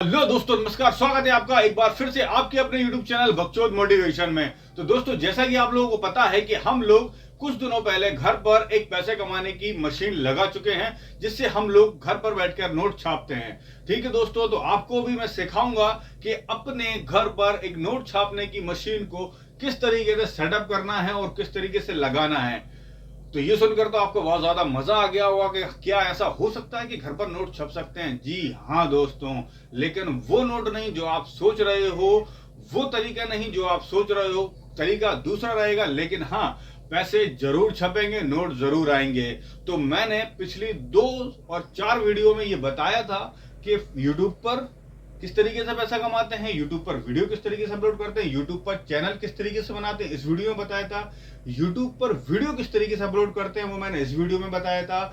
Hello दोस्तों, नमस्कार। स्वागत है आपका एक बार फिर से आपके अपने YouTube चैनल बकचोद मोटिवेशन में। तो दोस्तों, जैसा कि आप लोगों को पता है कि हम लोग कुछ दिनों पहले घर पर एक पैसे कमाने की मशीन लगा चुके हैं, जिससे हम लोग घर पर बैठकर नोट छापते हैं। ठीक है दोस्तों, तो आपको भी मैं सिखाऊंगा कि अपने घर पर एक नोट छापने की मशीन को किस तरीके से सेटअप करना है और किस तरीके से लगाना है। तो ये सुनकर तो आपको बहुत ज्यादा मजा आ गया होगा कि क्या ऐसा हो सकता है कि घर पर नोट छप सकते हैं। जी हाँ दोस्तों, लेकिन वो नोट नहीं जो आप सोच रहे हो, वो तरीका नहीं जो आप सोच रहे हो। तरीका दूसरा रहेगा, लेकिन हाँ, पैसे जरूर छपेंगे, नोट जरूर आएंगे। तो मैंने पिछली 2 और 4 वीडियो में ये बताया था कि यूट्यूब पर किस तरीके से पैसा कमाते हैं, यूट्यूब पर वीडियो किस तरीके से अपलोड करते हैं, यूट्यूब पर चैनल किस तरीके से बनाते हैं, इस वीडियो में बताया था। यूट्यूब पर वीडियो किस तरीके से अपलोड करते हैं, वो मैंने इस वीडियो में बताया था।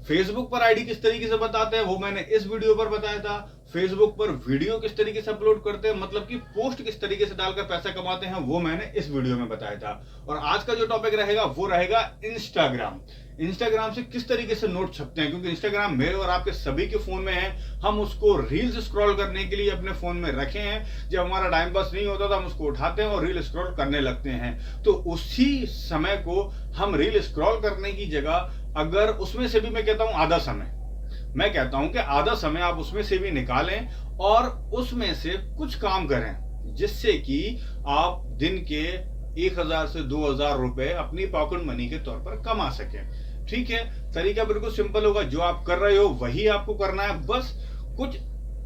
फेसबुक पर आईडी किस तरीके से बताते हैं, वो मैंने इस वीडियो पर बताया था। फेसबुक पर वीडियो किस तरीके से अपलोड करते हैं, मतलब कि पोस्ट किस तरीके से डालकर पैसा कमाते हैं, वो मैंने इस वीडियो में बताया था। और आज का जो टॉपिक रहेगा वो रहेगा इंस्टाग्राम। इंस्टाग्राम से किस तरीके से नोट छपते हैं, क्योंकि इंस्टाग्राम मेरे और आपके सभी के फोन में है। हम उसको रील्स स्क्रॉल करने के लिए अपने फोन में रखे हैं। जब हमारा टाइम पास नहीं होता तो हम उसको उठाते हैं और रील स्क्रॉल करने लगते हैं। तो उसी समय को हम रील स्क्रॉल करने की जगह, अगर उसमें से भी मैं कहता हूं आधा समय, मैं कहता हूं कि आधा समय आप उसमें से भी निकालें और उसमें से कुछ काम करें, जिससे कि आप दिन के 1000 से 2000 रुपए अपनी पॉकेट मनी के तौर पर कमा सकें। ठीक है, तरीका बिल्कुल सिंपल होगा। जो आप कर रहे हो वही आपको करना है, बस कुछ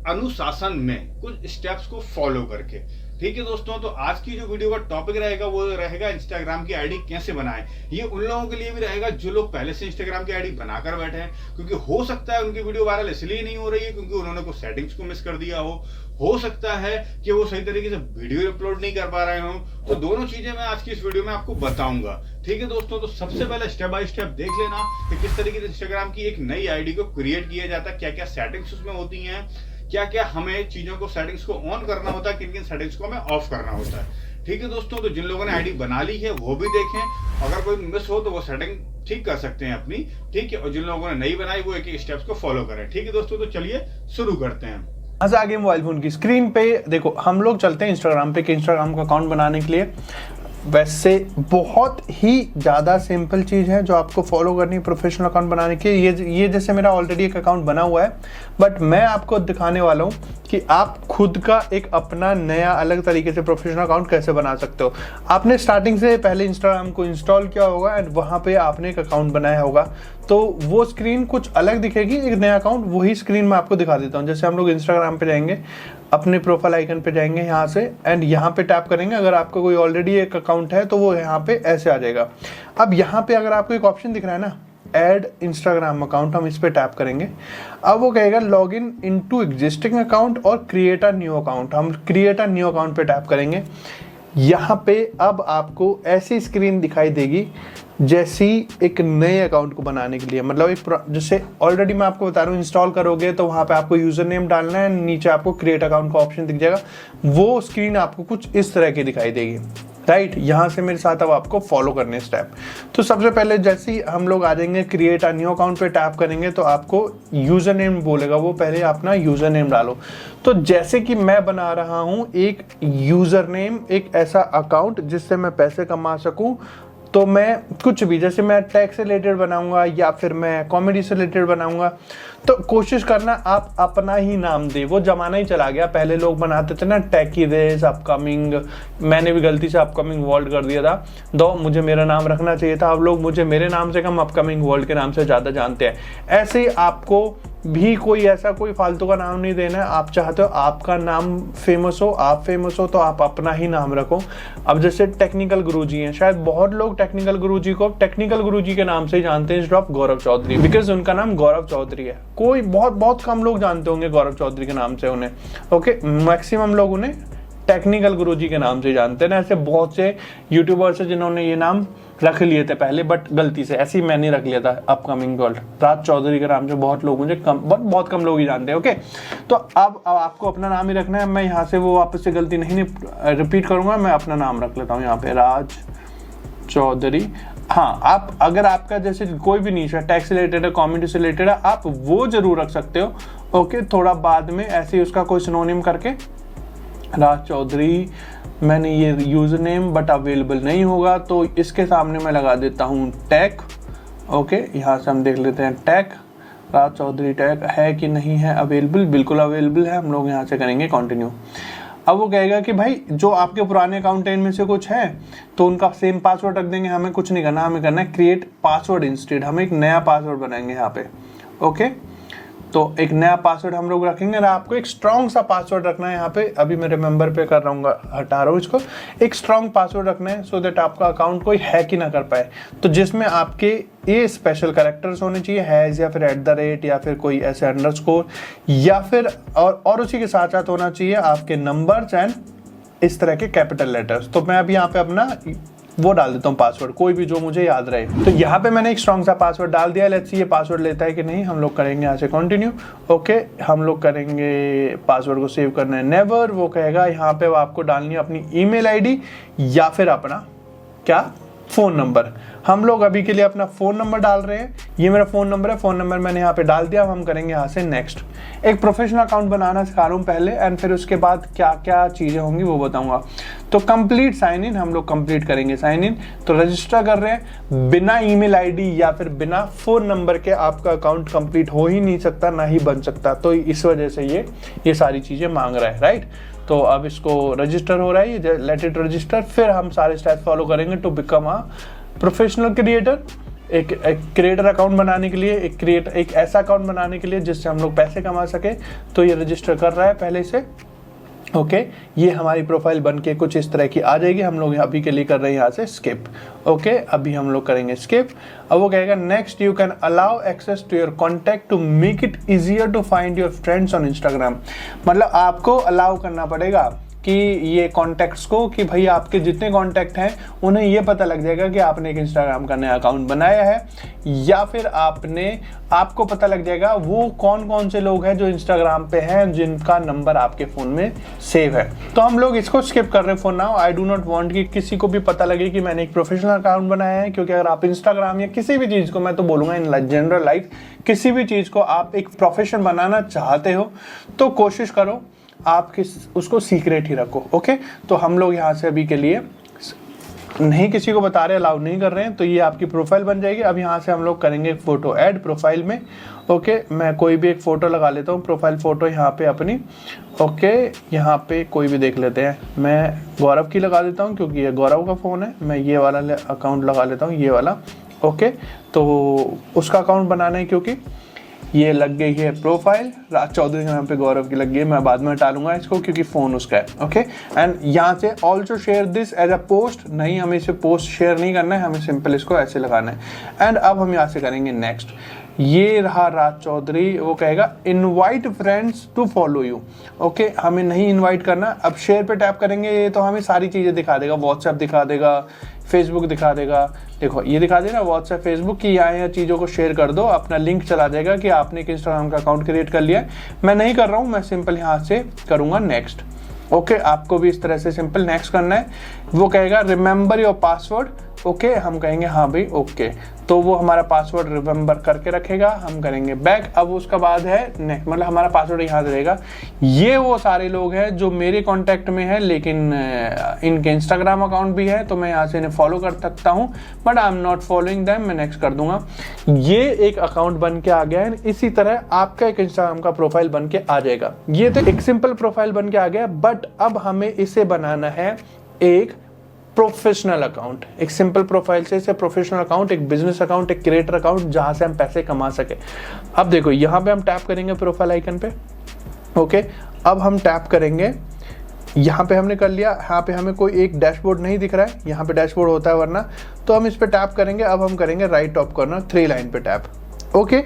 अनुशासन में, कुछ स्टेप्स को फॉलो करके। ठीक है दोस्तों, तो आज की जो वीडियो का टॉपिक रहेगा वो रहेगा इंस्टाग्राम की आईडी कैसे बनाएं। ये उन लोगों के लिए भी रहेगा जो लोग पहले से इंस्टाग्राम की आईडी बनाकर बैठे हैं, क्योंकि हो सकता है उनकी वीडियो वायरल इसलिए नहीं हो रही है क्योंकि उन्होंने कुछ सेटिंग्स को मिस कर दिया हो सकता है कि वो सही तरीके से वीडियो अपलोड नहीं कर पा रहे हो। तो दोनों चीजें मैं आज की इस वीडियो में आपको बताऊंगा। ठीक है दोस्तों, तो सबसे पहले स्टेप बाय स्टेप देख लेना कि किस तरीके से इंस्टाग्राम की एक नई आईडी को क्रिएट किया जाता है, क्या क्या सेटिंग्स उसमें होती हैं, क्या क्या हमें चीजों को, सेटिंग्स को ऑन करना होता है, किन किन सेटिंग्स को हमें ऑफ करना होता है। ठीक है दोस्तों, तो जिन लोगों ने आईडी बना ली है वो भी देखें, अगर कोई मिस हो तो वो सेटिंग ठीक कर सकते हैं अपनी। ठीक है, और जिन लोगों ने नहीं बनाई वो एक एक स्टेप्स को फॉलो करें। ठीक है दोस्तों, तो चलिए शुरू करते हैं। आगे मोबाइल फोन की स्क्रीन पे देखो, हम लोग चलते हैं इंस्टाग्राम पे कि इंस्टाग्राम का अकाउंट बनाने के लिए वैसे बहुत ही ज़्यादा सिंपल चीज़ है जो आपको फॉलो करनी है प्रोफेशनल अकाउंट बनाने के। ये जैसे मेरा ऑलरेडी एक अकाउंट बना हुआ है, बट मैं आपको दिखाने वाला हूँ कि आप खुद का एक अपना नया अलग तरीके से प्रोफेशनल अकाउंट कैसे बना सकते हो। आपने स्टार्टिंग से पहले इंस्टाग्राम को इंस्टॉल किया होगा एंड वहाँ पे आपने एक अकाउंट बनाया होगा, तो वो स्क्रीन कुछ अलग दिखेगी। एक नया अकाउंट, वही स्क्रीन मैं आपको दिखा देता हूँ। जैसे हम लोग इंस्टाग्राम पे जाएंगे, अपने प्रोफाइल आइकन पे जाएंगे यहाँ से एंड यहाँ पे टैप करेंगे। अगर आपका कोई ऑलरेडी एक अकाउंट है तो वो यहाँ पे ऐसे आ जाएगा। अब यहाँ पे अगर आपको एक ऑप्शन दिख रहा है ना, ऐड इंस्टाग्राम अकाउंट, हम इस पे टैप करेंगे। अब वो कहेगा log in into existing account और क्रिएट अ न्यू अकाउंट। हम क्रिएट अ न्यू अकाउंट पे टैप करेंगे। यहाँ पे अब आपको ऐसी स्क्रीन दिखाई देगी जैसी एक नए अकाउंट को बनाने के लिए, मतलब एक जैसे ऑलरेडी मैं आपको बता रहा हूँ, इंस्टॉल करोगे तो वहाँ पे आपको यूजर नेम डालना है, नीचे आपको क्रिएट अकाउंट का ऑप्शन दिख जाएगा। वो स्क्रीन आपको कुछ इस तरह की दिखाई देगी। राइट, यहाँ से मेरे साथ अब आपको फॉलो करने स्टेप। तो सबसे पहले जैसे ही हम लोग आ जाएंगे क्रिएट अ न्यू अकाउंट पे टैप करेंगे तो आपको यूजर नेम बोलेगा, वो पहले अपना यूजर नेम डालो। तो जैसे कि मैं बना रहा हूँ एक यूजर नेम, एक ऐसा अकाउंट जिससे मैं पैसे कमा सकूँ, तो मैं कुछ भी, जैसे मैं टैग से रिलेटेड बनाऊंगा या फिर मैं कॉमेडी से रिलेटेड बनाऊंगा, तो कोशिश करना आप अपना ही नाम दे। वो जमाना ही चला गया, पहले लोग बनाते थे ना टैकी रेस, अपकमिंग, मैंने भी गलती से अपकमिंग वर्ल्ड कर दिया था, तो मुझे मेरा नाम रखना चाहिए था। अब लोग मुझे मेरे नाम से कम अपकमिंग वर्ल्ड के नाम से ज़्यादा जानते हैं। ऐसे ही आपको भी कोई ऐसा कोई फालतू का नाम नहीं देना है। आप चाहते हो आपका नाम फेमस हो, आप फेमस हो, तो आप अपना ही नाम रखो। अब जैसे टेक्निकल गुरुजी हैं, शायद बहुत लोग टेक्निकल गुरुजी को टेक्निकल गुरुजी के नाम से ही जानते हैं, instead of Gaurav Chaudhary, because उनका नाम गौरव चौधरी है। कोई बहुत कम लोग जानते होंगे गौरव चौधरी के नाम से उन्हें। ओके, मैक्सिमम लोग उन्हें टेक्निकल गुरुजी के नाम से जानते हैं ना। ऐसे बहुत से यूट्यूबर्स हैं जिन्होंने ये नाम रख लिए थे पहले, बट गलती से, ऐसे ही मैंने ही रख लिया था अपकमिंग वर्ल्ड। राज चौधरी के नाम से बहुत लोग मुझे बहुत कम लोग ही जानते हैं। ओके, तो अब आपको अपना नाम ही रखना है। मैं यहाँ से वो वापस से गलती नहीं रिपीट करूंगा, मैं अपना नाम रख लेता हूँ यहाँ पे, राज चौधरी। हाँ, आप अगर आपका जैसे कोई भी नीश है, टैक्स रिलेटेड है, कॉमेडी से रिलेटेड है, आप वो जरूर रख सकते हो। ओके, थोड़ा बाद में ऐसे ही उसका कोई सिनोनिम करके, राज चौधरी मैंने ये यूजर नेम बट अवेलेबल नहीं होगा, तो इसके सामने मैं लगा देता हूँ टैग। ओके, यहाँ से हम देख लेते हैं टैग, राज चौधरी टैग है कि नहीं है अवेलेबल, बिल्कुल अवेलेबल है। हम लोग यहाँ से करेंगे कंटिन्यू। अब वो कहेगा कि भाई जो आपके पुराने अकाउंटेंट में से कुछ है तो उनका सेम पासवर्ड रख देंगे, हमें कुछ नहीं करना, हमें करना है क्रिएट पासवर्ड इंस्टेड, हम एक नया पासवर्ड बनाएंगे यहाँ पे। ओके, तो एक नया पासवर्ड हम लोग रखेंगे और आपको एक स्ट्रॉन्ग सा पासवर्ड रखना है यहाँ पे। अभी मैं रिमेंबर पे कर रहा हूँ, हटा रहा हूँ इसको। एक स्ट्रॉन्ग पासवर्ड रखना है सो दैट आपका अकाउंट कोई हैक ही ना कर पाए, तो जिसमें आपके ये स्पेशल कैरेक्टर्स होने चाहिए, हैज या फिर @ या फिर कोई ऐसे अंडरस्कोर या फिर और उसी के साथ साथ होना चाहिए आपके नंबर्स एंड इस तरह के कैपिटल लेटर्स। तो मैं अभी यहाँ पे अपना वो डाल देता हूँ पासवर्ड, कोई भी जो मुझे याद रहे। तो यहाँ पे मैंने एक स्ट्रॉन्ग सा पासवर्ड डाल दिया। लेट्स सी ये पासवर्ड लेता है कि नहीं। हम लोग करेंगे यहाँ से कंटिन्यू। ओके, हम लोग करेंगे पासवर्ड को सेव करना है नेवर। वो कहेगा यहाँ पे आपको डालनी है अपनी ईमेल आईडी या फिर अपना क्या फ़ोन नंबर। हम लोग अभी के लिए अपना फ़ोन नंबर डाल रहे हैं। ये मेरा फ़ोन नंबर है, फ़ोन नंबर मैंने यहाँ पे डाल दिया। अब हम करेंगे यहाँ से नेक्स्ट। एक प्रोफेशनल अकाउंट बनाना सिखा रहा हूँ पहले, एंड फिर उसके बाद क्या क्या चीज़ें होंगी वो बताऊँगा। तो कंप्लीट साइन इन हम लोग कंप्लीट करेंगे साइन इन। तो रजिस्टर कर रहे हैं, बिना ईमेल आईडी या फिर बिना फ़ोन नंबर के आपका अकाउंट कंप्लीट हो ही नहीं सकता, ना ही बन सकता। तो इस वजह से ये सारी चीज़ें मांग रहा है, राइट। तो अब इसको रजिस्टर हो रहा है, ये लेट इट रजिस्टर। फिर हम सारे स्टेप फॉलो करेंगे to become a professional creator. एक क्रिएटर अकाउंट बनाने के लिए, एक ऐसा अकाउंट बनाने के लिए जिससे हम लोग पैसे कमा सके। तो ये रजिस्टर कर रहा है पहले से। ओके, ये हमारी प्रोफाइल बन के कुछ इस तरह की आ जाएगी। हम लोग अभी के लिए कर रहे हैं यहाँ से स्किप। ओके, अभी हम लोग करेंगे स्किप। अब वो कहेगा next you can allow access to your contact to make it easier to find your friends on Instagram. मतलब आपको अलाउ करना पड़ेगा कि ये कॉन्टैक्ट्स को, कि भाई आपके जितने कॉन्टैक्ट हैं उन्हें ये पता लग जाएगा कि आपने एक इंस्टाग्राम का नया अकाउंट बनाया है, या फिर आपको पता लग जाएगा वो कौन कौन से लोग हैं जो इंस्टाग्राम पे हैं जिनका नंबर आपके फ़ोन में सेव है। तो हम लोग इसको स्किप कर रहे हैं for now. I do not want कि किसी को भी पता लगे कि मैंने एक प्रोफेशनल अकाउंट बनाया है, क्योंकि अगर आप इंस्टाग्राम या किसी भी चीज़ को, मैं तो बोलूँगा इन जनरल लाइफ, किसी भी चीज़ को आप एक प्रोफेशन बनाना चाहते हो तो कोशिश करो आप उसको सीक्रेट ही रखो। ओके, तो हम लोग यहाँ से अभी के लिए नहीं किसी को बता रहे, अलाउ नहीं कर रहे हैं। तो ये आपकी प्रोफाइल बन जाएगी। अब यहाँ से हम लोग करेंगे एक फ़ोटो ऐड प्रोफाइल में। ओके, मैं कोई भी एक फ़ोटो लगा लेता हूँ, प्रोफाइल फ़ोटो यहाँ पे अपनी। ओके, यहाँ पे कोई भी देख लेते हैं। मैं गौरव की लगा देता हूँ क्योंकि ये गौरव का फ़ोन है। मैं ये वाला अकाउंट लगा लेता हूँ, ये वाला। ओके, तो उसका अकाउंट बनाना है क्योंकि ये लग गई है प्रोफाइल, राज चौधरी के नाम पे गौरव की लग गई है। मैं बाद में हटा लूंगा इसको क्योंकि फ़ोन उसका है। ओके, एंड यहाँ से also share this as a post. नहीं, हमें इसे पोस्ट शेयर नहीं करना है, हमें सिंपल इसको ऐसे लगाना है। एंड अब हम यहाँ से करेंगे नेक्स्ट। ये रहा राज चौधरी। वो कहेगा invite friends to follow you. Okay, हमें नहीं इनवाइट करना। अब शेयर पे टैप करेंगे, ये तो हमें सारी चीज़ें दिखा देगा, व्हाट्सएप दिखा देगा, फेसबुक दिखा देगा। देखो ये दिखा देना व्हाट्सएप, फेसबुक की यहाँ चीज़ों को शेयर कर दो, अपना लिंक चला जाएगा कि आपने एक इंस्टाग्राम का अकाउंट क्रिएट कर लिया है। मैं नहीं कर रहा हूँ, मैं सिंपल यहाँ से करूँगा नेक्स्ट। ओके, आपको भी इस तरह से सिंपल नेक्स्ट करना है। वो कहेगा रिमेंबर योर पासवर्ड। ओके, हम कहेंगे हाँ भाई ओके, तो वो हमारा पासवर्ड रिमेंबर करके रखेगा। हम करेंगे बैक। अब उसका बाद है नेक्स्ट, मतलब हमारा पासवर्ड यहाँ रहेगा। ये वो सारे लोग हैं जो मेरे कांटेक्ट में है, लेकिन इनके इंस्टाग्राम अकाउंट भी है, तो मैं यहाँ से इन्हें फॉलो कर सकता हूँ, but I am not following them. मैं नेक्स्ट कर दूंगा। ये एक अकाउंट बन के आ गया है। इसी तरह आपका एक इंस्टाग्राम का प्रोफाइल बन के आ जाएगा। ये तो एक सिंपल प्रोफाइल बन के आ गया, बट अब हमें इसे बनाना है एक प्रोफेशनल अकाउंट। एक सिंपल प्रोफाइल से इसे प्रोफेशनल अकाउंट, एक बिजनेस अकाउंट, एक क्रिएटर अकाउंट, जहां से हम पैसे कमा सके। अब देखो यहाँ पे हम टैप करेंगे प्रोफाइल आइकन पे। ओके, अब हम टैप करेंगे, यहाँ पे हमने कर लिया। यहाँ पे हमें कोई एक डैशबोर्ड नहीं दिख रहा है, यहाँ पे डैशबोर्ड होता है वरना, तो हम इस पे टैप करेंगे। अब हम करेंगे राइट टॉप कॉर्नर 3 लाइन पे टैप। ओके,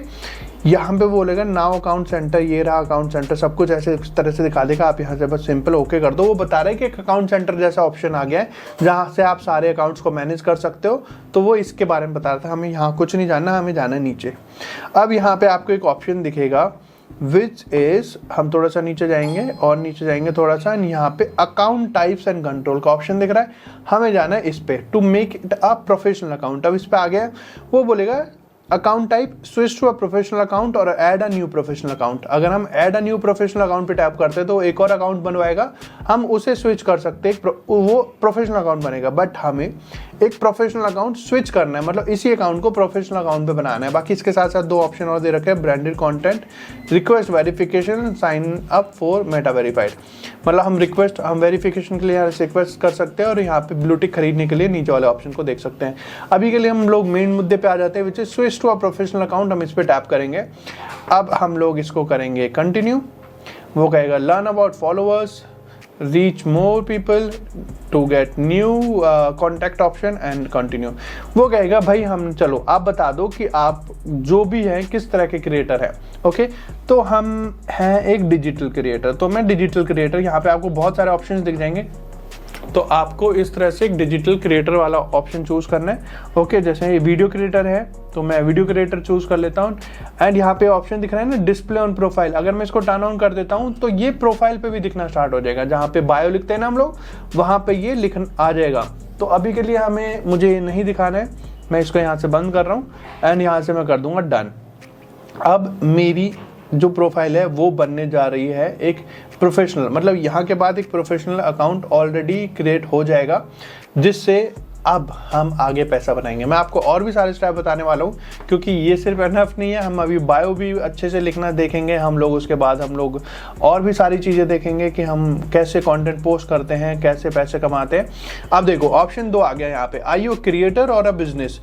यहाँ पे बोलेगा नाउ अकाउंट सेंटर। ये रहा अकाउंट सेंटर, सब कुछ ऐसे इस तरह से दिखा देगा। आप यहाँ से बस सिंपल ओके कर दो। वो बता रहा है कि एक अकाउंट सेंटर जैसा ऑप्शन आ गया है जहाँ से आप सारे अकाउंट्स को मैनेज कर सकते हो, तो वो इसके बारे में बता रहा था। हमें यहाँ कुछ नहीं जानना, हमें जाना है नीचे। अब यहाँ पे आपको एक ऑप्शन दिखेगा विच इज, हम थोड़ा सा नीचे जाएंगे और नीचे जाएंगे थोड़ा सा, यहाँ पे अकाउंट टाइप्स एंड कंट्रोल का ऑप्शन दिख रहा है, हमें जाना है इस पे, to make it a professional account. अब इस पे आ गया, वो बोलेगा account type switch to a professional account और add a new professional account. अगर हम add a new professional account पे टैप करते हैं तो एक और अकाउंट बनवाएगा, हम उसे स्विच कर सकते हैं, वो प्रोफेशनल अकाउंट बनेगा। बट हमें एक प्रोफेशनल अकाउंट स्विच करना है, मतलब इसी अकाउंट को प्रोफेशनल अकाउंट पे बनाना है। बाकी इसके साथ साथ दो ऑप्शन और दे रखे हैं, branded content, request verification, sign up for Meta verified. मतलब हम वेरिफिकेशन के लिए यहाँ से रिक्वेस्ट कर सकते हैं और यहाँ पे ब्लू टिक खरीदने के लिए नीचे वाले ऑप्शन को देख सकते हैं। अभी के लिए हम लोग मेन मुद्दे पे आ जाते हैं, which is switch to a professional account. हम इस पे टैप करेंगे, अब हम लोग इसको करेंगे कंटिन्यू। वो कहेगा learn about followers, reach more people, to get new contact option and continue. वो कहेगा भाई हम, चलो आप बता दो कि आप जो भी हैं किस तरह के क्रिएटर हैं। ओके, तो हम हैं एक डिजिटल क्रिएटर, तो मैं डिजिटल क्रिएटर, यहाँ पे आपको बहुत सारे ऑप्शंस दिख जाएंगे, तो आपको इस तरह से एक डिजिटल क्रिएटर वाला ऑप्शन चूज करना है। ओके, जैसे ये वीडियो क्रिएटर है तो मैं वीडियो क्रिएटर चूज कर लेता हूँ। एंड यहाँ पे ऑप्शन दिख रहा है ना डिस्प्ले ऑन प्रोफाइल, अगर मैं इसको टर्न ऑन कर देता हूँ तो ये प्रोफाइल पे भी दिखना स्टार्ट हो जाएगा, जहाँ पे बायो लिखते हैं ना हम लोग, वहाँ पे ये लिखना आ जाएगा। तो अभी के लिए मुझे नहीं दिखाना है, मैं इसको यहाँ से बंद कर रहा हूँ एंड यहाँ से मैं कर दूंगा डन। अब मेरी जो प्रोफाइल है वो बनने जा रही है एक प्रोफेशनल, मतलब यहाँ के बाद एक प्रोफेशनल अकाउंट ऑलरेडी क्रिएट हो जाएगा, जिससे अब हम आगे पैसा बनाएंगे। मैं आपको और भी सारे स्टेप बताने वाला हूँ, क्योंकि ये सिर्फ एनफ नहीं है, हम अभी बायो भी अच्छे से लिखना देखेंगे हम लोग, उसके बाद हम लोग और भी सारी चीज़ें देखेंगे कि हम कैसे कंटेंट पोस्ट करते हैं, कैसे पैसे कमाते हैं। अब देखो ऑप्शन 2 आ गया यहाँ पे, आर यू क्रिएटर और अ बिजनेस।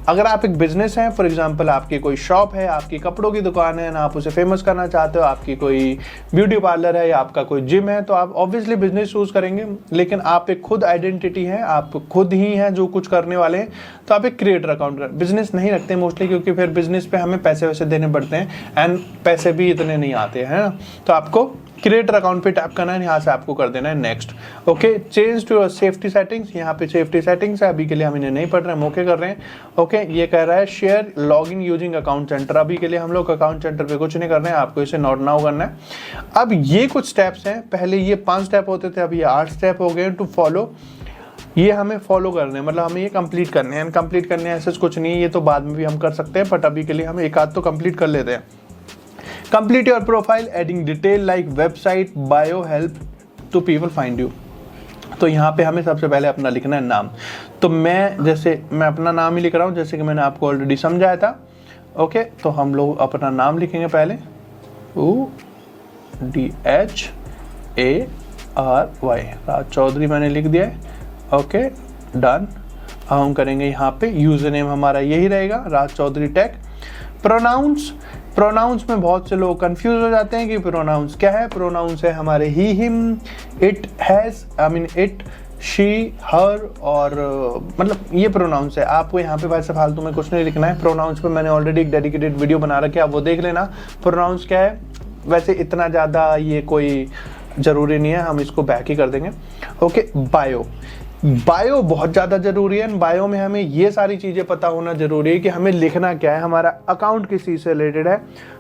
अगर आप एक बिजनेस हैं, फॉर एग्जांपल आपकी कोई शॉप है, आपकी कपड़ों की दुकान है ना, आप उसे फेमस करना चाहते हो, आपकी कोई ब्यूटी पार्लर है या आपका कोई जिम है, तो आप ऑब्वियसली बिजनेस चूज करेंगे। लेकिन आप एक खुद आइडेंटिटी है, आप खुद ही हैं जो कुछ करने वाले हैं, तो आप एक क्रिएटर अकाउंट कर, बिजनेस नहीं रखते मोस्टली, क्योंकि फिर बिजनेस पे हमें पैसे वैसे देने पड़ते हैं एंड पैसे भी इतने नहीं आते हैं ना। तो आपको क्रिएटर अकाउंट पे टैप करना है, यहाँ से आपको कर देना है next. Okay, change to safety settings, यहाँ पे सेफ्टी सेटिंग्स है, अभी के लिए हम इन्हें नहीं पढ़ रहे हैं, हम ओके कर रहे हैं। ओके, ये कह रहा है share login using account centre, अभी के लिए हम लोग अकाउंट सेंटर पे कुछ नहीं कर रहे हैं, आपको इसे नोट नाउ करना है। अब ये कुछ स्टेप्स हैं, पहले ये 5 स्टेप होते थे, अब ये 8 स्टेप हो गए टू फॉलो। ये हमें फॉलो करने हैं, मतलब हमें ये कंप्लीट करने हैं, कंप्लीट करने हैं ऐसा कुछ नहीं है, ये तो बाद में भी हम कर सकते हैं, बट अभी के लिए हम एक आध तो कंप्लीट कर लेते हैं। Complete your profile, adding detail like website, bio, help to people find you। तो यहाँ पे हमें सबसे पहले अपना लिखना है नाम। तो मैं अपना नाम ही लिख रहा हूँ, जैसे कि मैंने आपको ऑलरेडी समझाया था। ओके, तो हम लोग अपना नाम लिखेंगे पहले, DHARY, राज चौधरी मैंने लिख दिया है। Okay, done. अब हम करेंगे यहाँ पे यूजर नेम हमारा यही रहेगा, राज चौधरी टेक। प्रोनाउंस में बहुत से लोग कंफ्यूज हो जाते हैं कि प्रोनाउंस क्या है। प्रोनाउंस है हमारे ही, him, it, has, it, she, her, और मतलब ये प्रोनाउंस है। आपको यहाँ पे वैसे फालतू में कुछ नहीं लिखना है। प्रोनाउंस पे मैंने ऑलरेडी एक डेडिकेटेड वीडियो बना रखी है, आप वो देख लेना प्रोनाउंस क्या है। वैसे इतना ज़्यादा ये कोई ज़रूरी नहीं है, हम इसको बैक ही कर देंगे। ओके, बायो बहुत ज़्यादा ज़रूरी है। बायो में हमें ये सारी चीज़ें पता होना ज़रूरी है कि हमें लिखना क्या है, हमारा अकाउंट किस चीज़ से रिलेटेड है,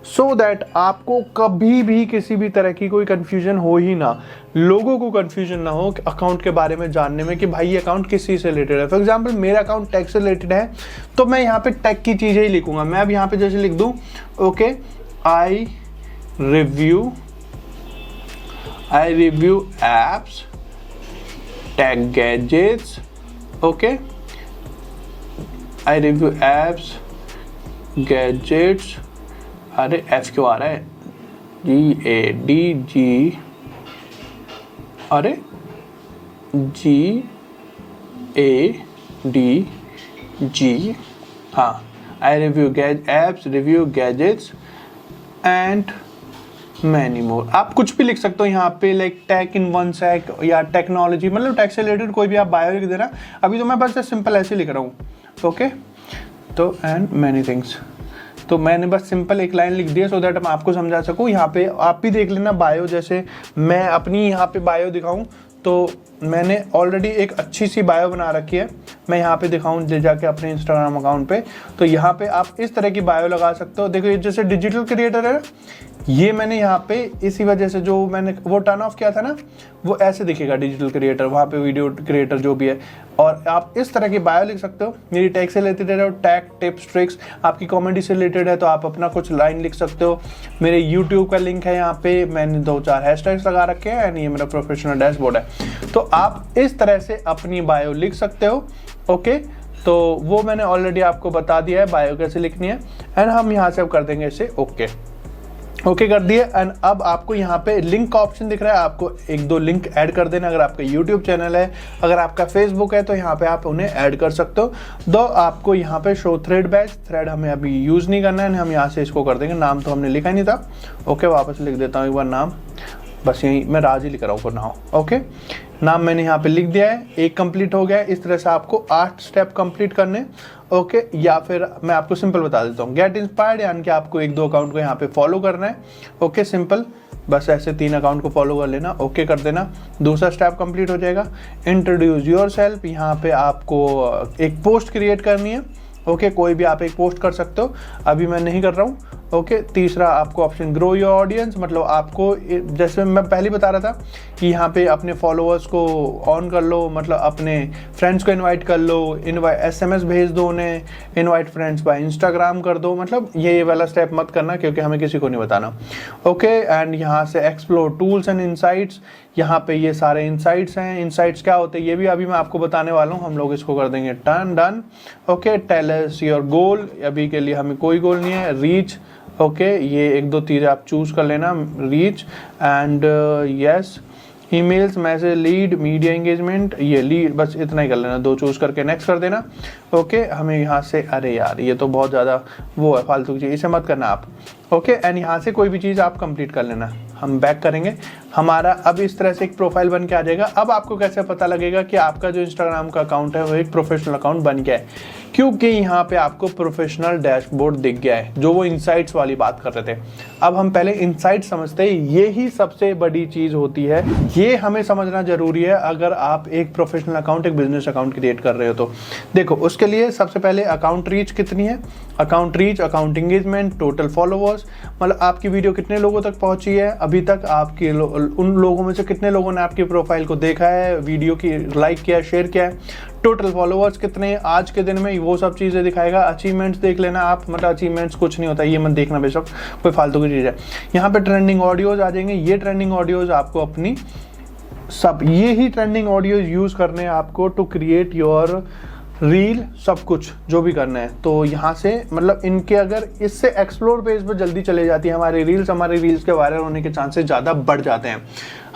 सो दैट आपको कभी भी किसी भी तरह की कोई कन्फ्यूजन हो ही ना, लोगों को कन्फ्यूजन ना हो अकाउंट के बारे में जानने में कि भाई ये अकाउंट किस चीज़ से रिलेटेड है। फॉर एग्जाम्पल मेरा अकाउंट टैग से रिलेटेड है, तो मैं यहाँ पे टैग की चीज़ें ही लिखूंगा। मैं अब यहाँ पे जैसे लिख दूँ, okay, I review apps, tag gadgets, okay, I review apps, gadgets, अरे F क्यों आ रहा है, GADG, अरे GADG, हाँ, I review apps, review gadgets and many more. आप कुछ भी लिख सकते हो यहाँ पे, like tech in one sec या टेक्नोलॉजी, मतलब टेक से रिलेटेड कोई भी आप बायो लिख देना। अभी तो मैं बस सिंपल ऐसे लिख रहा हूँ। ओके, तो एंड मैनी थिंग्स, तो मैंने बस सिंपल एक लाइन लिख दिया सो दैट मैं आपको समझा सकूँ। यहाँ पे आप भी देख लेना बायो, जैसे मैं अपनी यहाँ पे बायो दिखाऊँ तो मैंने ऑलरेडी एक अच्छी सी बायो बना रखी है। मैं यहाँ पे दिखाऊँ ले जाके अपने इंस्टाग्राम अकाउंट पे, तो यहाँ पे आप इस तरह की बायो लगा सकते हो। देखो ये जैसे डिजिटल क्रिएटर है, ये मैंने यहाँ पे इसी वजह से जो मैंने वो टर्न ऑफ किया था ना, वो ऐसे दिखेगा डिजिटल क्रिएटर, वहाँ पे वीडियो क्रिएटर जो भी है। और आप इस तरह की बायो लिख सकते हो, मेरी टैग से रिलेटेड है, टैग टिप्स ट्रिक्स, आपकी कॉमेडी से रिलेटेड है तो आप अपना कुछ लाइन लिख सकते हो। मेरे यूट्यूब का लिंक है, यहाँ पे मैंने 2-4 हैशटैग्स लगा रखे हैं एंड ये मेरा प्रोफेशनल डैशबोर्ड है। तो आप इस तरह से अपनी बायो लिख सकते हो। ओके, तो वो मैंने ऑलरेडी आपको बता दिया है बायो कैसे लिखनी है। एंड हम यहाँ से अब कर देंगे इसे ओके कर दिए। एंड अब आपको यहाँ पे लिंक का ऑप्शन दिख रहा है, आपको 1-2 लिंक ऐड कर देना। अगर आपका यूट्यूब चैनल है, अगर आपका फेसबुक है तो यहाँ पे आप उन्हें ऐड कर सकते हो। दो आपको यहाँ पे शो थ्रेड बैच, थ्रेड हमें अभी यूज नहीं करना है, हम यहाँ से इसको कर देंगे। नाम तो हमने लिखा ही नहीं था। ओके, वापस लिख देता हूँ एक बार नाम, बस यही मैं राज ही लिख रहा हूँ नाम। ओके, नाम मैंने यहाँ पे लिख दिया है, एक कंप्लीट हो गया है। इस तरह से आपको 8 स्टेप कंप्लीट करने। ओके, या फिर मैं आपको सिंपल बता देता हूँ, गेट इंस्पायर्ड, यानी कि आपको 1-2 अकाउंट को यहाँ पे फॉलो करना है। ओके, सिंपल, बस ऐसे 3 अकाउंट को फॉलो कर लेना, ओके कर देना। दूसरा स्टेप कंप्लीट हो जाएगा। इंट्रोड्यूस योरसेल्फ, यहाँ पे आपको एक पोस्ट क्रिएट करनी है। ओके, कोई भी आप एक पोस्ट कर सकते हो, अभी मैं नहीं कर रहा हूँ। ओके, तीसरा आपको ऑप्शन ग्रो योर ऑडियंस, मतलब आपको जैसे मैं पहले बता रहा था कि यहाँ पे अपने फॉलोअर्स को ऑन कर लो, मतलब अपने फ्रेंड्स को इनवाइट कर लो, SMS भेज दो उन्हें, इनवाइट फ्रेंड्स बाय इंस्टाग्राम कर दो, मतलब ये वाला स्टेप मत करना क्योंकि हमें किसी को नहीं बताना। ओके, एंड यहाँ से एक्सप्लोर टूल्स एंड इनसाइट्स, यहाँ पे ये सारे इनसाइट्स हैं। इनसाइट्स क्या होते हैं ये भी अभी मैं आपको बताने वाला हूँ। हम लोग इसको कर देंगे done. Okay, tell us your goal, अभी के लिए हमें कोई गोल नहीं है। रीच, ओके, ये 1-2 चीज़ें आप चूज कर लेना, reach and yes, emails, message, lead, media engagement, ये लीड, बस इतना ही कर लेना, 2 चूज करके नेक्स्ट कर देना। ओके, हमें यहाँ से, अरे यार ये तो बहुत ज़्यादा वो है फालतू की चीज़, इसे मत करना आप। ओके, एंड यहाँ से कोई भी चीज़ आप कंप्लीट कर लेना। हम बैक करेंगे, हमारा अब इस तरह से एक प्रोफाइल बन के आ जाएगा। अब आपको कैसे पता लगेगा कि आपका जो इंस्टाग्राम का अकाउंट है वो एक प्रोफेशनल अकाउंट बन गया है? क्योंकि यहाँ पे आपको प्रोफेशनल डैशबोर्ड दिख गया है, जो वो इनसाइट्स वाली बात कर रहे थे। अब हम पहले इनसाइट समझते हैं, ये ही सबसे बड़ी चीज़ होती है, ये हमें समझना जरूरी है अगर आप एक प्रोफेशनल अकाउंट, एक बिजनेस अकाउंट क्रिएट कर रहे हो तो। देखो, उसके लिए सबसे पहले अकाउंट रीच कितनी है, account reach, account engagement, total followers, मतलब आपकी वीडियो कितने लोगों तक पहुंची है अभी तक, आपके उन लोगों में से कितने लोगों ने आपकी प्रोफाइल को देखा है, वीडियो की लाइक किया, शेयर किया है, टोटल फॉलोवर्स कितने आज के दिन में, वो सब चीज़ें दिखाएगा। अचीवमेंट्स देख लेना आप, मतलब अचीवमेंट्स कुछ नहीं होता, ये मत देखना बेशक, कोई फालतू की चीज़ है। यहाँ पे ट्रेंडिंग ऑडियोज आ जाएंगे, ये ट्रेंडिंग ऑडियोज आपको अपनी सब, ये ही ट्रेंडिंग ऑडियोज यूज़ करने हैं आपको टू क्रिएट योर रील, सब कुछ जो भी करना है। तो यहाँ से मतलब इनके अगर इससे एक्सप्लोर पेज पर जल्दी चले जाती है हमारी रील्स के वायरल होने के चांसेस ज़्यादा बढ़ जाते हैं।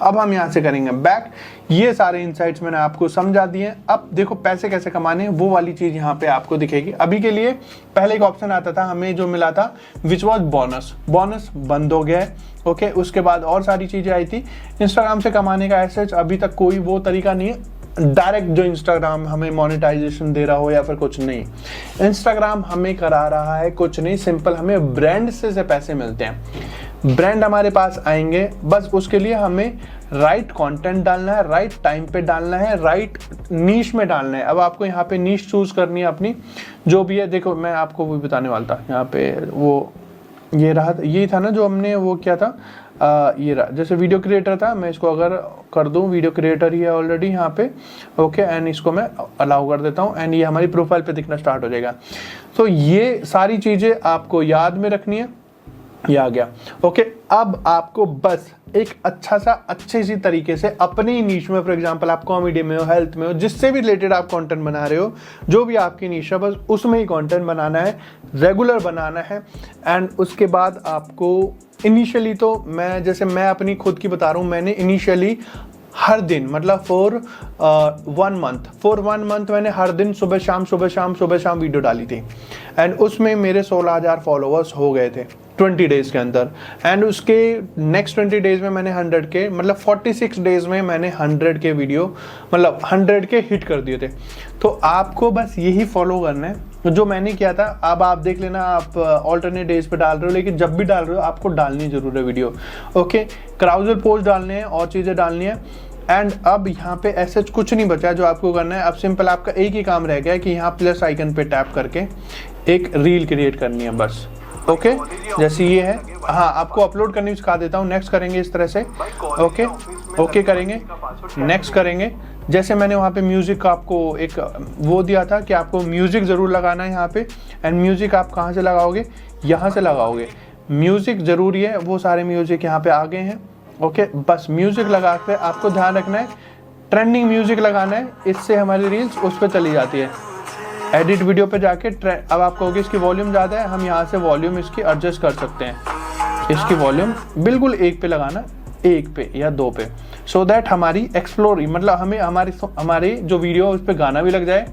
अब हम यहाँ से करेंगे बैक, ये सारे इनसाइट्स मैंने आपको समझा दिए। अब देखो पैसे कैसे कमाने हैं, वो वाली चीज़ यहाँ पे आपको दिखेगी। अभी के लिए पहले एक ऑप्शन आता था हमें जो मिला था, विच वॉज बोनस बंद हो गया है। ओके, उसके बाद और सारी चीज़ें आई थी। इंस्टाग्राम से कमाने का ऐसे अभी तक कोई वो तरीका नहीं है डायरेक्ट जो इंस्टाग्राम हमें मोनेटाइजेशन दे रहा हो या फिर कुछ नहीं। इंस्टाग्राम हमें करा रहा है कुछ नहीं, सिंपल हमें ब्रांड से पैसे मिलते हैं। ब्रांड हमारे पास आएंगे, बस उसके लिए हमें राइट कंटेंट डालना है, राइट टाइम पे डालना है, राइट नीश में डालना है। अब आपको यहाँ पे नीश चूज करनी है अपनी, जो भी है। देखो मैं आपको वो बताने वाला था, यहाँ पे वो ये रहा, यही था ना जो हमने वो किया था, ये रहा। जैसे वीडियो क्रिएटर था, मैं इसको अगर कर दूं, वीडियो क्रिएटर ही है ऑलरेडी यहाँ पे। ओके, एंड इसको मैं अलाउ कर देता हूँ एंड ये हमारी प्रोफाइल पे दिखना स्टार्ट हो जाएगा। तो ये सारी चीज़ें आपको याद में रखनी है। ये आ गया। ओके, अब आपको बस एक अच्छे सी तरीके से अपने ही नीश में, फॉर एग्जांपल आप कॉमेडी में हो, हेल्थ में हो, जिससे भी रिलेटेड आप कंटेंट बना रहे हो, जो भी आपकी नीश है, बस उसमें ही कंटेंट बनाना है, रेगुलर बनाना है। एंड उसके बाद आपको इनिशियली तो मैं अपनी खुद की बता रहा हूँ, मैंने इनिशियली हर दिन, मतलब फॉर 1 मंथ मैंने हर दिन सुबह शाम वीडियो डाली थी। एंड उसमें मेरे 16,000 फॉलोअर्स हो गए थे 20 डेज के अंदर। एंड उसके नेक्स्ट 20 डेज में मैंने 100 के, मतलब 46 डेज में मैंने 100 के वीडियो, मतलब 100 के हिट कर दिए थे। तो आपको बस यही फॉलो करना है जो मैंने किया था। अब आप देख लेना, आप ऑल्टरनेट डेज पे डाल रहे हो, लेकिन जब भी डाल रहे हो आपको डालनी जरूर है वीडियो। ओके, क्राउजर पोस्ट डालने हैं और चीज़ें डालनी है। एंड अब यहाँ पे ऐसे कुछ नहीं बचा जो आपको करना है। अब सिंपल आपका एक ही काम रह गया है कि यहाँ प्लस आइकन पे टैप करके एक रील क्रिएट करनी है बस। ओके जैसे ये है। हाँ, आपको अपलोड करनी सिखा देता हूँ। नेक्स्ट करेंगे इस तरह से, ओके ओके करेंगे, नेक्स्ट करेंगे। जैसे मैंने वहाँ पे म्यूज़िक का आपको एक वो दिया था कि आपको म्यूज़िक ज़रूर लगाना है यहाँ पे। एंड म्यूज़िक आप कहाँ से लगाओगे, यहाँ से लगाओगे। म्यूज़िक ज़रूरी है, वो सारे म्यूज़िक यहाँ पे आ गए हैं। ओके, बस म्यूज़िक लगा के आपको ध्यान रखना है, ट्रेंडिंग म्यूज़िक लगाना है, इससे हमारी रील्स उस पर चली जाती है। एडिट वीडियो पे जाके अब आप कहोगे इसकी वॉल्यूम ज़्यादा है, हम यहाँ से वॉल्यूम इसकी एडजस्ट कर सकते हैं। इसकी वॉल्यूम बिल्कुल 1 पे लगाना, 1 पे या 2 पे, सो दैट हमारी एक्सप्लोर मतलब हमें हमारी जो वीडियो उस पर गाना भी लग जाए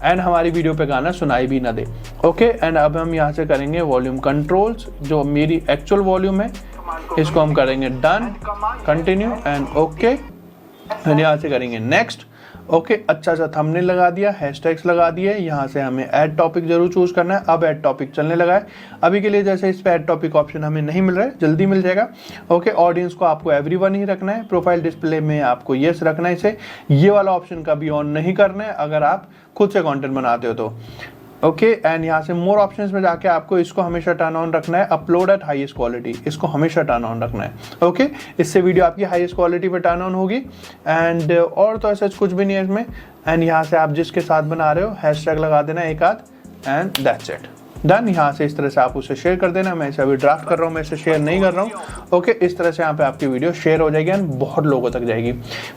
एंड हमारी वीडियो पे गाना सुनाई भी ना दे। ओके, एंड अब हम यहाँ से करेंगे वॉल्यूम कंट्रोल्स, जो मेरी एक्चुअल वॉल्यूम है इसको हम करेंगे done, continue and okay, and यहाँ से करेंगे नेक्स्ट। ओके, अच्छा सा थंबनेल लगा दिया, हैशटैग्स लगा दिए। यहाँ से हमें ऐड टॉपिक जरूर चूज करना है। अब ऐड टॉपिक चलने लगा है। अभी के लिए जैसे इस पे ऐड टॉपिक ऑप्शन हमें नहीं मिल रहा है, जल्दी मिल जाएगा। ओके, ऑडियंस को आपको एवरीवन ही रखना है। प्रोफाइल डिस्प्ले में आपको यस रखना है इसे, ये वाला ऑप्शन कभी ऑन नहीं करना है अगर आप खुद से कंटेंट बनाते हो तो। ओके, एंड यहाँ से मोर ऑप्शंस में जाके आपको इसको हमेशा टर्न ऑन रखना है, अपलोड एट हाईएस्ट क्वालिटी, इसको हमेशा टर्न ऑन रखना है। ओके, इससे वीडियो आपकी हाईएस्ट क्वालिटी पे टर्न ऑन होगी। एंड और तो ऐसा कुछ भी नहीं है इसमें। एंड यहाँ से आप जिसके साथ बना रहे हो हैशटैग लगा देना एक आध, एंड दैट्स इट, डन। यहाँ से इस तरह से आप उसे शेयर कर देना। मैं इसे अभी ड्राफ्ट कर रहा हूँ, मैं इसे शेयर नहीं कर रहा हूँ। ओके, इस तरह से यहाँ पे आपकी वीडियो शेयर हो जाएगी एंड बहुत लोगों तक जाएगी।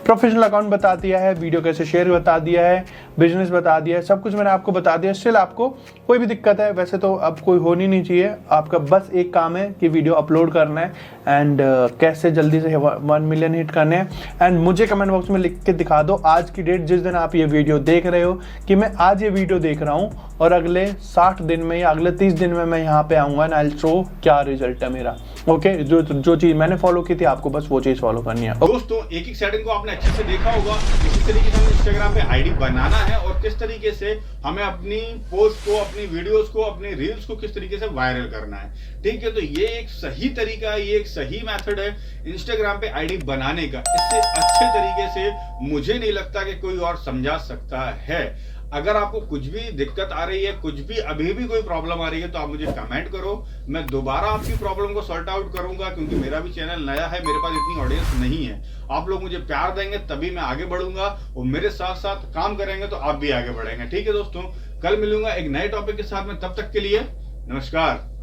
प्रोफेशनल अकाउंट बता दिया है, वीडियो कैसे शेयर बता दिया है, बिजनेस बता दिया है, सब कुछ मैंने आपको बता दिया। स्टिल आपको कोई भी दिक्कत है, वैसे तो अब कोई होनी नहीं चाहिए। आपका बस एक काम है कि वीडियो अपलोड करना है एंड कैसे जल्दी से 1 मिलियन हिट करने हैं। एंड मुझे कमेंट बॉक्स में लिख के दिखा दो आज की डेट, जिस दिन आप ये वीडियो देख रहे हो, कि मैं आज ये वीडियो देख रहा हूँ और अगले 60 दिन में या अगले 30 दिन में मैं यहाँ पे आऊँगा एंड आई विल शो क्या रिजल्ट है मेरा। ओके, जो चीज़ मैंने फॉलो की थी आपको बस वो चीज़ फॉलो करनी है। दोस्तों, एक सेटिंग को आपने अच्छे से देखा होगा, किस तरीके से हमें इंस्टाग्राम पे आईडी बनाना है और किस तरीके से हमें अपनी पोस्ट को, अपनी वीडियोस को, अपनी रील्स को किस तरीके से वायरल करना है। ठीक है, तो ये एक सही तरीका है, ये एक सही मेथड है इंस्टाग्राम पे आईडी बनाने का। इससे अच्छे तरीके से मुझे नहीं लगता कि कोई और समझा सकता है। अगर आपको कुछ भी दिक्कत आ रही है, कुछ भी अभी भी कोई प्रॉब्लम आ रही है, तो आप मुझे कमेंट करो, मैं दोबारा आपकी प्रॉब्लम को सॉर्ट आउट करूंगा। क्योंकि मेरा भी चैनल नया है, मेरे पास इतनी ऑडियंस नहीं है। आप लोग मुझे प्यार देंगे तभी मैं आगे बढ़ूंगा, और मेरे साथ साथ काम करेंगे तो आप भी आगे बढ़ेंगे। ठीक है दोस्तों, कल मिलूंगा एक नए टॉपिक के साथ में, तब तक के लिए नमस्कार।